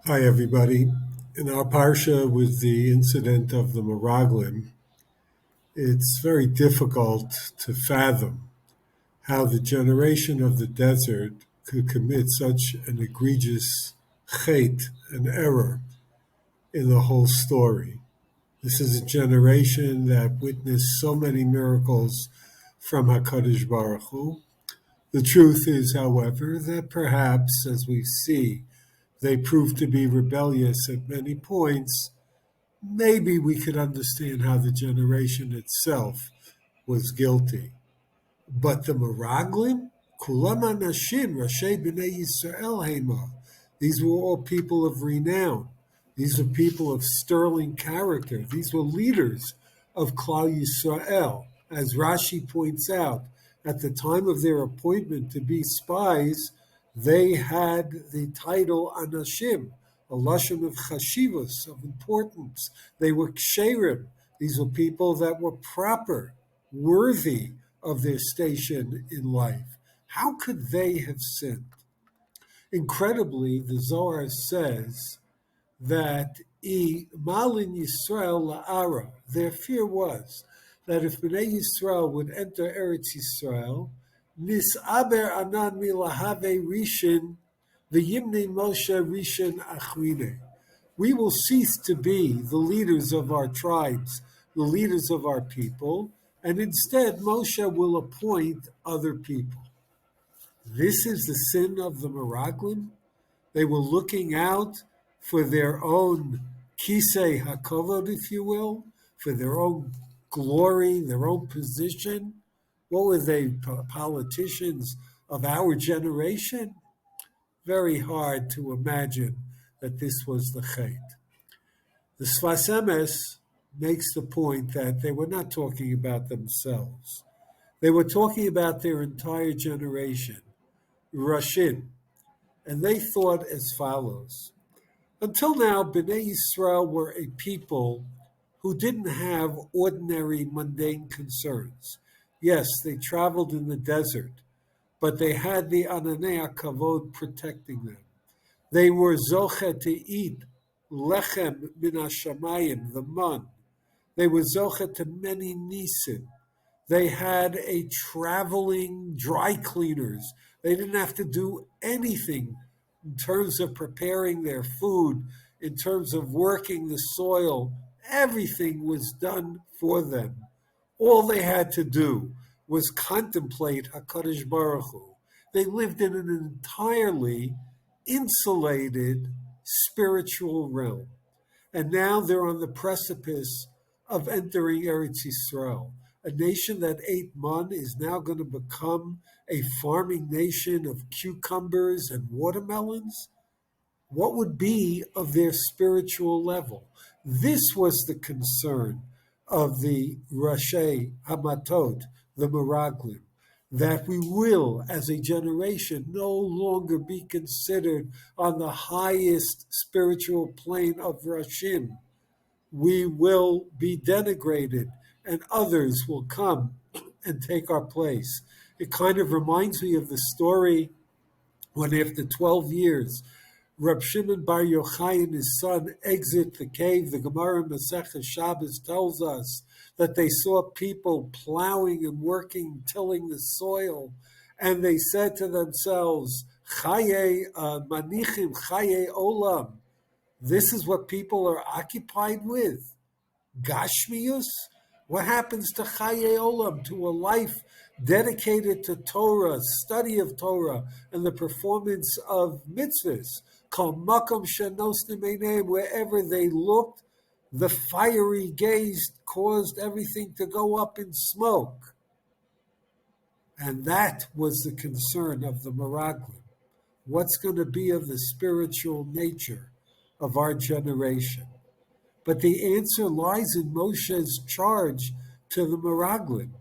Hi, everybody. In our parsha with the incident of the Meraglim, it's very difficult to fathom how the generation of the desert could commit such an egregious chait, an error, in the whole story. This is a generation that witnessed so many miracles from HaKadosh Baruch Hu. The truth is, however, that perhaps, as we see, they proved to be rebellious at many points. Maybe we could understand how the generation itself was guilty. But the Meraglim, Kulam Anashim, Rashi B'nai Yisrael Hema, these were all people of renown. These were people of sterling character. These were leaders of Klal Yisrael. As Rashi points out, at the time of their appointment to be spies, they had the title Anashim, a lashon of chashivos, of importance. They were ksherim. These were people that were proper, worthy of their station in life. How could they have sinned? Incredibly, the Zohar says that Malin Yisrael la'ara, their fear was that if Bnei Yisrael would enter Eretz Yisrael, nis'aber anan milahave rishin, v'yimne Moshe rishin achrine. We will cease to be the leaders of our tribes, the leaders of our people, and instead Moshe will appoint other people. This is the sin of the Meraglim. They were looking out for their own kisei hakovod, if you will, for their own glory, their own position. What were they, politicians of our generation? Very hard to imagine that this was the chait. The Sfas Emes makes the point that they were not talking about themselves. They were talking about their entire generation, Rashin, and they thought as follows. Until now, Bnei Yisrael were a people who didn't have ordinary mundane concerns. Yes, they traveled in the desert, but they had the Ananei Kavod protecting them. They were zoche to eat lechem min hashamayim, the man. They were zoche to many nisim. They had a traveling dry cleaners. They didn't have to do anything in terms of preparing their food, in terms of working the soil. Everything was done for them. All they had to do was contemplate HaKadosh Baruch Hu. They lived in an entirely insulated spiritual realm. And now they're on the precipice of entering Eretz Yisrael. A nation that ate man is now going to become a farming nation of cucumbers and watermelons. What would be of their spiritual level? This was the concern of the Rashi Hamatot, the Meraglim, that we will, as a generation, no longer be considered on the highest spiritual plane of Rashim. We will be denigrated, and others will come and take our place. It kind of reminds me of the story when after 12 years, Reb Shimon Bar Yochai and his son exit the cave. The Gemara in Masechet Shabbos tells us that they saw people plowing and working, tilling the soil, and they said to themselves, Chaye manichim, chaye olam. This is what people are occupied with. Gashmius? What happens to Chaye Olam, to a life dedicated to Torah, study of Torah, and the performance of mitzvahs? Kol makom shenosnim einayim, wherever they looked, the fiery gaze caused everything to go up in smoke. And that was the concern of the Meraglim. What's going to be of the spiritual nature of our generation? But the answer lies in Moshe's charge to the Meraglim.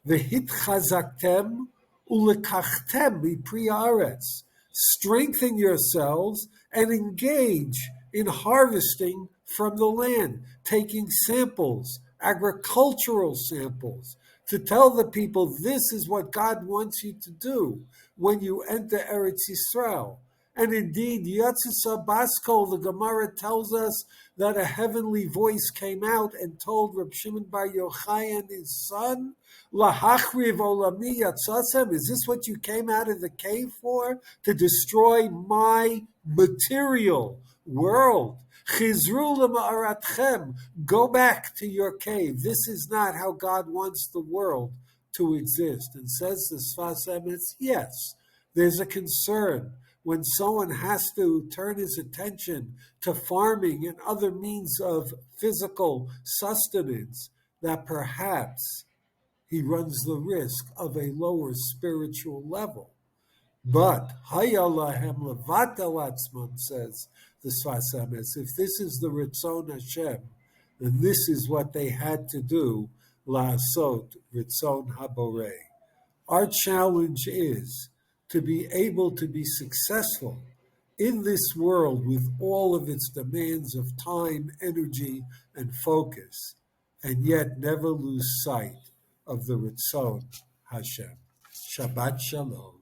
V'hitchazaktem ulekachtem mipri haaretz. Strengthen yourselves and engage in harvesting from the land, taking samples, agricultural samples, to tell the people this is what God wants you to do when you enter Eretz Yisrael. And indeed, Yatzisa Baskol, the Gemara tells us that a heavenly voice came out and told Reb Shimon Bar Yochai and his son, Lahachriv Olami Yatzasem, is this what you came out of the cave for? To destroy my material world. Chizru lema'aratchem, go back to your cave. This is not how God wants the world to exist. And says the Sfas Emetz, yes, there's a concern when someone has to turn his attention to farming and other means of physical sustenance, that perhaps he runs the risk of a lower spiritual level. But Hayalahem Levatel Atzmam, says the Sfas Emetz, if this is the Ritzon Hashem, then this is what they had to do, La'asot Ritzon Haborei. Our challenge is to be able to be successful in this world with all of its demands of time, energy, and focus, and yet never lose sight of the Ritzon Hashem. Shabbat Shalom.